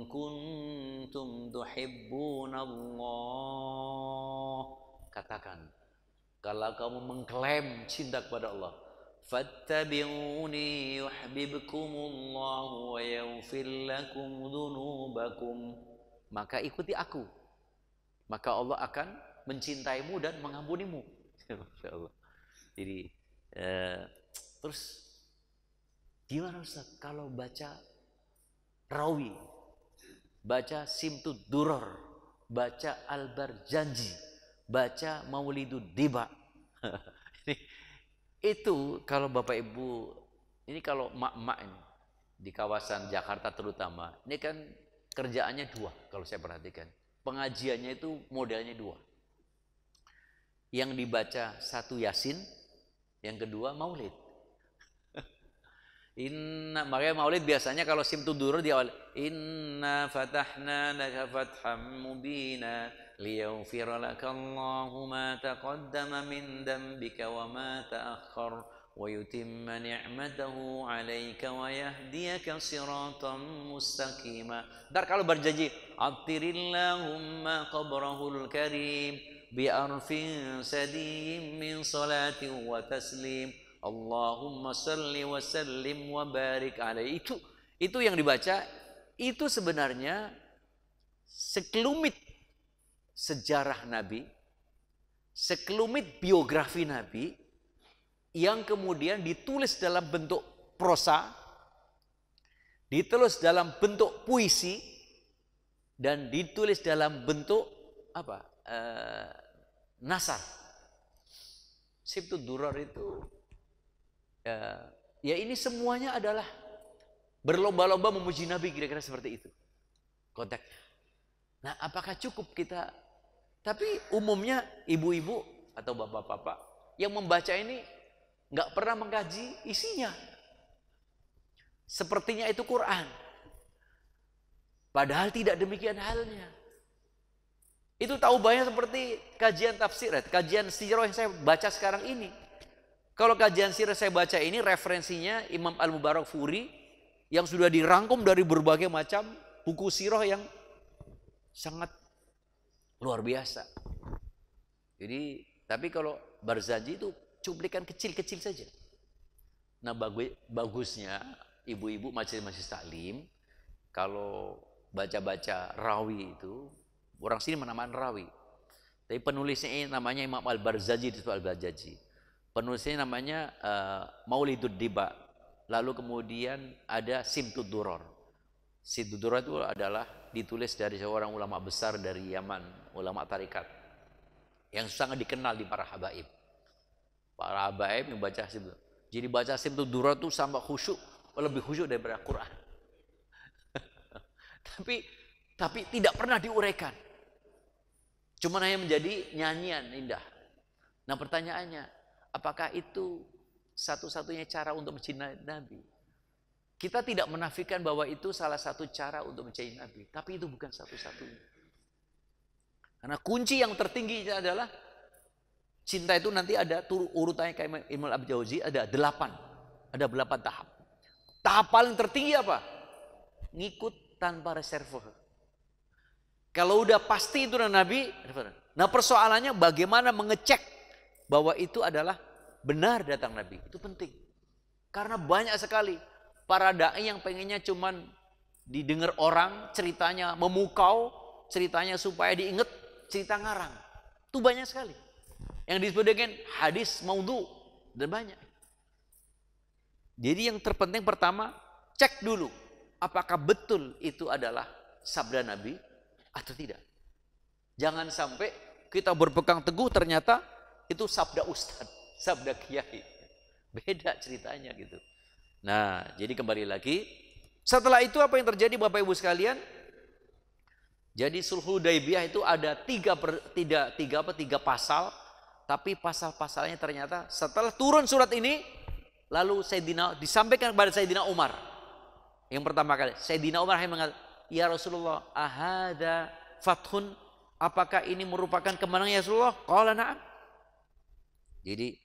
kuntum tuhibbunallah. Katakan, kalau kamu mengklaim cinta kepada Allah, fattabi'uni yuhibbukumullah wa yaghfir lakum dzunubakum. Maka ikuti aku, maka Allah akan mencintaimu dan mengampunimu. Masya Allah. Jadi terus gimana Ustaz kalau baca Rawi, baca Simtud Duror, baca Al-Barjanji, baca Maulidud Diba? Itu kalau Bapak Ibu, ini kalau mak-mak ini di kawasan Jakarta terutama, ini kan kerjaannya dua kalau saya perhatikan. Pengajiannya itu modelnya dua. Yang dibaca satu Yasin, yang kedua Maulid. Makanya Maulid biasanya kalau Simtudur di awal, inna fatahna laka fatham mubina liyaghfira lakallahu ma taqaddama min dhanbika wa ma ta'akhkhar wa yutimma ni'matahu 'alaika wa yahdiyaka siratan mustaqima. Ntar kalau berjanji, attirillahumma qabrahul karim bi arfin sadiyyin min salati wa taslim, Allahumma salli wa sallim wa barik alaihi. Itu yang dibaca. Itu sebenarnya sekelumit sejarah Nabi, sekelumit biografi Nabi yang kemudian ditulis dalam bentuk prosa, ditulis dalam bentuk puisi, dan ditulis dalam bentuk apa? Nasar. Simtud Duror itu ya ini semuanya adalah berlomba-lomba memuji Nabi, kira-kira seperti itu konteksnya. Nah, apakah cukup kita Tapi umumnya ibu-ibu atau bapak-bapak yang membaca ini nggak pernah mengkaji isinya. Sepertinya itu Quran. Padahal tidak demikian halnya. Itu tahu banyak seperti kajian tafsir, kajian sirah yang saya baca sekarang ini. Kalau kajian sirah saya baca ini referensinya Imam Al-Mubarakfuri yang sudah dirangkum dari berbagai macam buku sirah yang sangat luar biasa. Jadi, tapi kalau Barzanji itu cuplikan kecil-kecil saja. Nah, bagusnya ibu-ibu majelis taklim kalau baca-baca rawi itu, orang sini menamakan rawi. Tapi penulisnya ini namanya Imam Al-Barzanji itu Al-Barzanji. Penulisnya namanya Maulidud Diba. Lalu kemudian ada Simtud Duror. Simtud Duror itu adalah ditulis dari seorang ulama besar dari Yaman, ulama tarikat yang sangat dikenal di para habaib. Para habaib yang baca Simtud. Jadi baca Simtud Duror itu sampai khusyuk, lebih khusyuk daripada Quran. tapi tidak pernah diuraikan. Cuma hanya menjadi nyanyian indah. Nah, pertanyaannya, apakah itu satu-satunya cara untuk mencintai Nabi? Kita tidak menafikan bahwa itu salah satu cara untuk mencintai Nabi, tapi itu bukan satu-satunya. Karena kunci yang tertinggi adalah cinta itu nanti ada urutannya kayak Imam Al-Jauzi ada 8 tahap. Tahap paling tertinggi apa? Ngikut tanpa reserve. Kalau udah pasti itu Nabi, nah persoalannya bagaimana mengecek bahwa itu adalah benar datang Nabi. Itu penting. Karena banyak sekali para dai yang pengennya cuman didengar orang, ceritanya memukau, ceritanya supaya diingat, cerita ngarang. Itu banyak sekali. Yang disebut dengan hadis maudhu, dan banyak. Jadi yang terpenting pertama, cek dulu apakah betul itu adalah sabda Nabi atau tidak. Jangan sampai kita berpegang teguh ternyata itu sabda ustadz, sabda kiai. Beda ceritanya gitu. Nah, jadi kembali lagi. Setelah itu apa yang terjadi Bapak Ibu sekalian? Jadi Sulh Hudaibiyah itu ada tiga pasal. Tapi pasal-pasalnya ternyata setelah turun surat ini, lalu disampaikan kepada Sayyidina Umar. Yang pertama kali, Sayyidina Umar mengatakan, ya Rasulullah, ahada fathun, apakah ini merupakan kemenangan ya Rasulullah? Qala na'am. Jadi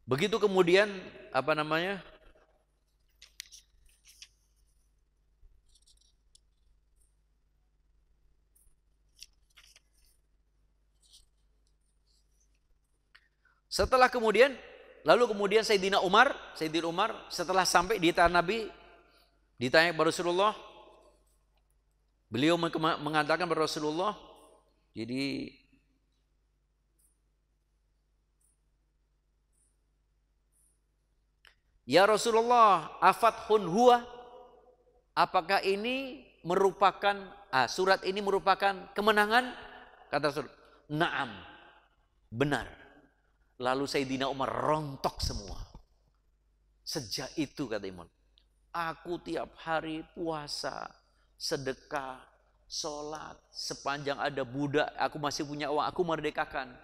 begitu kemudian apa namanya? Setelah kemudian Sayyidina Umar setelah sampai di tanah Nabi ditanya kepada Rasulullah, beliau mengatakan kepada Rasulullah, jadi ya Rasulullah, afathun huwa, apakah ini merupakan surat ini merupakan kemenangan? Kata Rasul, na'am, benar. Lalu Sayyidina Umar rontok semua. Sejak itu kata Imam, aku tiap hari puasa, sedekah, sholat, sepanjang ada budak, aku masih punya uang, aku merdekakan.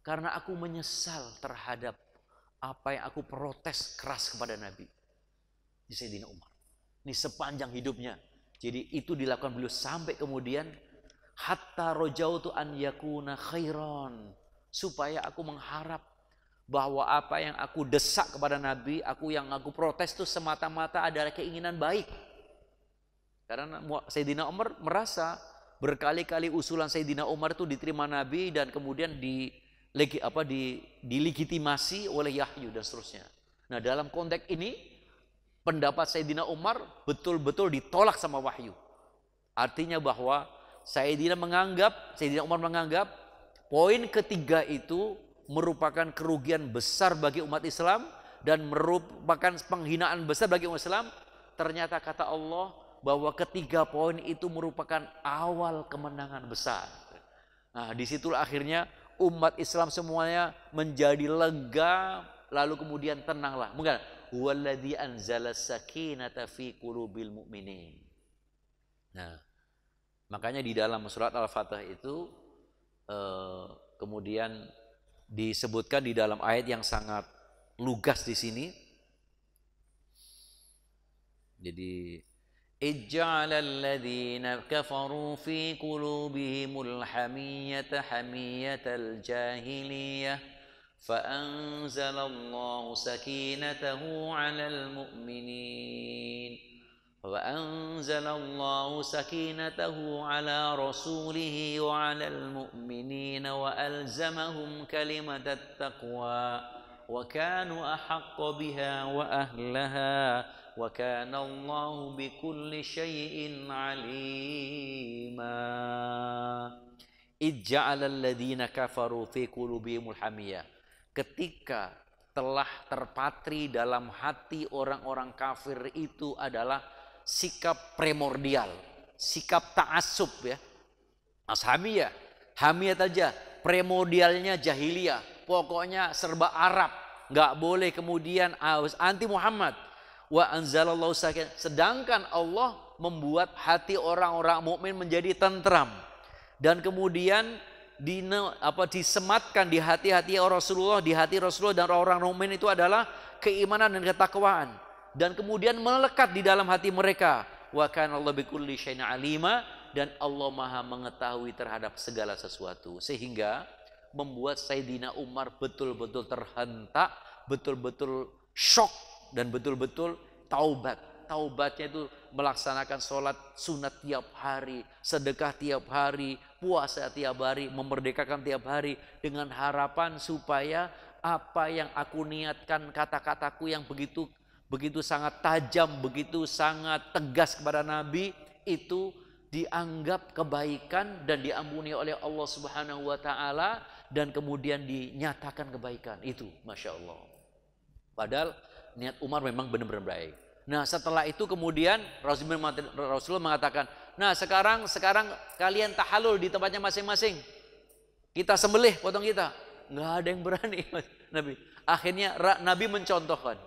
Karena aku menyesal terhadap apa yang aku protes keras kepada Nabi. Ini Sayyidina Umar. Ini sepanjang hidupnya. Jadi itu dilakukan beliau sampai kemudian hatta rojautu an yakuna khairan, supaya aku mengharap bahwa apa yang aku desak kepada Nabi, yang aku protes itu semata-mata adalah keinginan baik. Karena Sayyidina Umar merasa berkali-kali usulan Sayyidina Umar itu diterima Nabi dan kemudian dilegitimasi oleh Yahyu dan seterusnya. Nah, dalam konteks ini pendapat Sayyidina Umar betul-betul ditolak sama Wahyu. Artinya bahwa Sayyidina Umar menganggap poin ketiga itu merupakan kerugian besar bagi umat Islam dan merupakan penghinaan besar bagi umat Islam. Ternyata kata Allah bahwa ketiga poin itu merupakan awal kemenangan besar. Nah, disitulah akhirnya umat Islam semuanya menjadi lega, lalu kemudian tenanglah. Mungkin huwallazi anzala sakinata fi qulubil mu'minin. Nah, makanya di dalam surat Al-Fatihah itu kemudian disebutkan di dalam ayat yang sangat lugas di sini. Jadi ij'alal ladzina kafaru fi qulubihimul hamiyata hamiyatal jahiliyah fa'anzalallahu sakinatahu 'alal mu'minin وأنزل الله سكينته على رسوله وعلى المؤمنين وألزمهم كلمة التقوى وكانوا أحق بها وأهلها وكان الله بكل شيء عليما إِجْعَلَ الَّذِينَ كَفَرُوا فِي قُلُوبِهِمُ الْحَمِيَّةِ. Ketika telah terpatri dalam hati orang-orang kafir itu adalah sikap primordial, sikap ta'assub ya. Hamiyah, hamiyah aja, primordialnya jahiliyah, pokoknya serba Arab, nggak boleh kemudian anti Muhammad. Wa anzalallahu sakinah, sedangkan Allah membuat hati orang-orang mukmin menjadi tentram dan kemudian disematkan di hati-hati Rasulullah, di hati Rasulullah dan orang-orang mukmin itu adalah keimanan dan ketakwaan. Dan kemudian melekat di dalam hati mereka. Wa kana Allah bikulli syai'in alima, dan Allah Maha mengetahui terhadap segala sesuatu, sehingga membuat Sayyidina Umar betul-betul terhentak, betul-betul syok dan betul-betul taubat. Taubatnya itu melaksanakan sholat sunat tiap hari, sedekah tiap hari, puasa tiap hari, memerdekakan tiap hari, dengan harapan supaya apa yang aku niatkan, kata-kataku yang begitu sangat tajam, begitu sangat tegas kepada Nabi, itu dianggap kebaikan dan diampuni oleh Allah Subhanahu wa Ta'ala, dan kemudian dinyatakan kebaikan itu, Masya Allah. Padahal niat Umar memang benar-benar baik. Nah, setelah itu kemudian Rasulullah mengatakan, nah sekarang kalian tahalul di tempatnya masing-masing, kita sembelih potong kita. Nggak ada yang berani Nabi. Akhirnya Nabi mencontohkan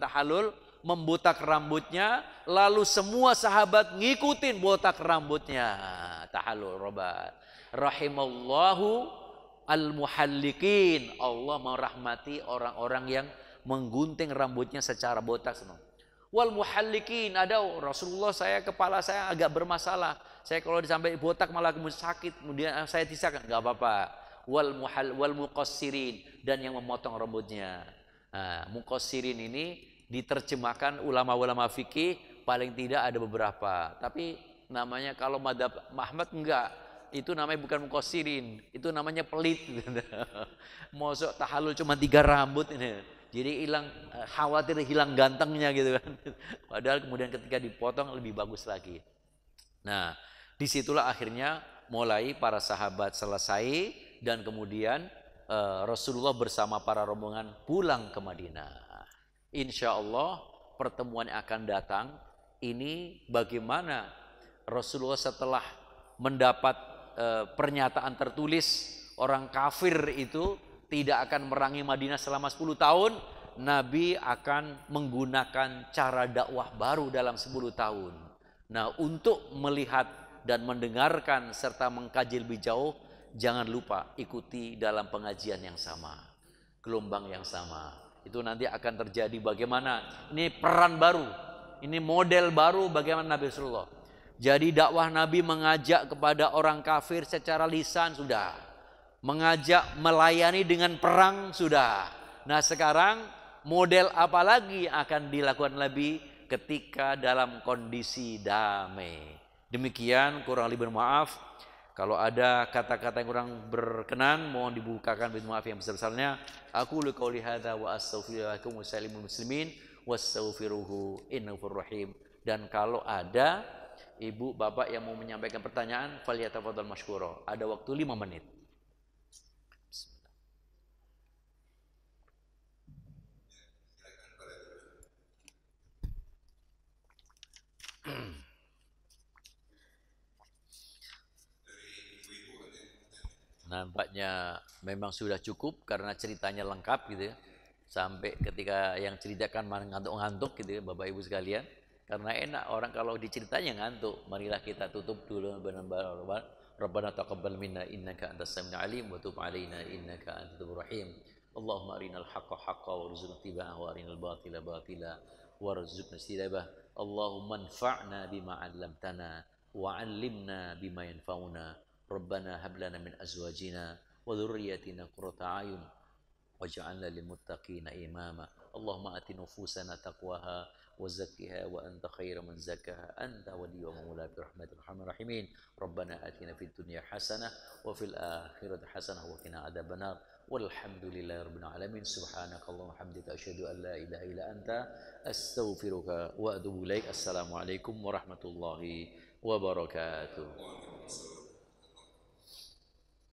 tahalul, membotak rambutnya, lalu semua sahabat ngikutin botak rambutnya. Tahalul robat. Rahimallahu al-muhallikin. Allah merahmati orang-orang yang menggunting rambutnya secara botak semua. Wal muhallikin, ada Rasulullah, kepala saya agak bermasalah. Saya kalau disampai botak malah kemudian sakit, kemudian saya tisakkan, enggak apa-apa. Wal muqassirin, dan yang memotong rambutnya. Nah, muqassirin ini diterjemahkan ulama-ulama fikih paling tidak ada beberapa. Tapi namanya kalau madzhab Ahmad enggak, itu namanya bukan muqassirin, itu namanya pelit. Mosok tahallul cuma 3 rambut ini. Jadi khawatir hilang gantengnya gitu kan. Padahal kemudian ketika dipotong lebih bagus lagi. Nah, disitulah akhirnya mulai para sahabat selesai, dan kemudian Rasulullah bersama para rombongan pulang ke Madinah. Insya Allah pertemuan yang akan datang ini bagaimana Rasulullah setelah mendapat pernyataan tertulis orang kafir itu tidak akan merangi Madinah selama 10 tahun, Nabi akan menggunakan cara dakwah baru dalam 10 tahun. Nah, untuk melihat dan mendengarkan serta mengkaji lebih jauh, jangan lupa ikuti dalam pengajian yang sama, gelombang yang sama. Itu nanti akan terjadi bagaimana, ini peran baru, ini model baru bagaimana Nabi Rasulullah. Jadi dakwah Nabi mengajak kepada orang kafir secara lisan sudah, mengajak melayani dengan perang sudah. Nah, sekarang model apa lagi akan dilakukan Nabi ketika dalam kondisi damai. Demikian, kurang lebih maaf. Kalau ada kata-kata yang kurang berkenan, mohon dibukakan pintu maaf yang besar-besarnya. Aku qouli hadza wa astaghfirullakum wa salimul muslimin wastaghfiruhu innahu rahim. Dan kalau ada ibu bapak yang mau menyampaikan pertanyaan, falyatafadhal mashkura. Ada waktu 5 menit. Nampaknya memang sudah cukup karena ceritanya lengkap gitu ya. Sampai ketika yang ceritakan malah ngantuk-ngantuk gitu ya Bapak Ibu sekalian. Karena enak orang kalau diceritanya ngantuk. Marilah kita tutup dulu Rabbana taqabbal minna innaka antas samiul alim wa tub alaina innaka antat tawwabur rahim. Allahumma arinal haqqa haqqan warzuqna ittiba'ahu wa arinal batila batila warzuqna ijtinabah. Allahumma anfa'na bima 'allamtana wa 'allimna bima yanfa'una. Rabbana hab lana min azwajina wa dhurriyyatina qurrata a'yun waj'alna lil muttaqina imama. Allahumma ati nufusana taqwaha wa zakkiha wa anta khairu man zakkaha anta waliyyu wa maula bi rahmatir arhamar rahimin. Rabbana atina fid dunya hasanah wa fil akhirati hasanah wa qina adzabannar. Walhamdulillahi rabbil alamin. Subhanakallahumma hamdika asyhadu an la ilaha illa anta astaghfiruka wa atubu ilaik. Assalamualaikum warahmatullahi wabarakatuh.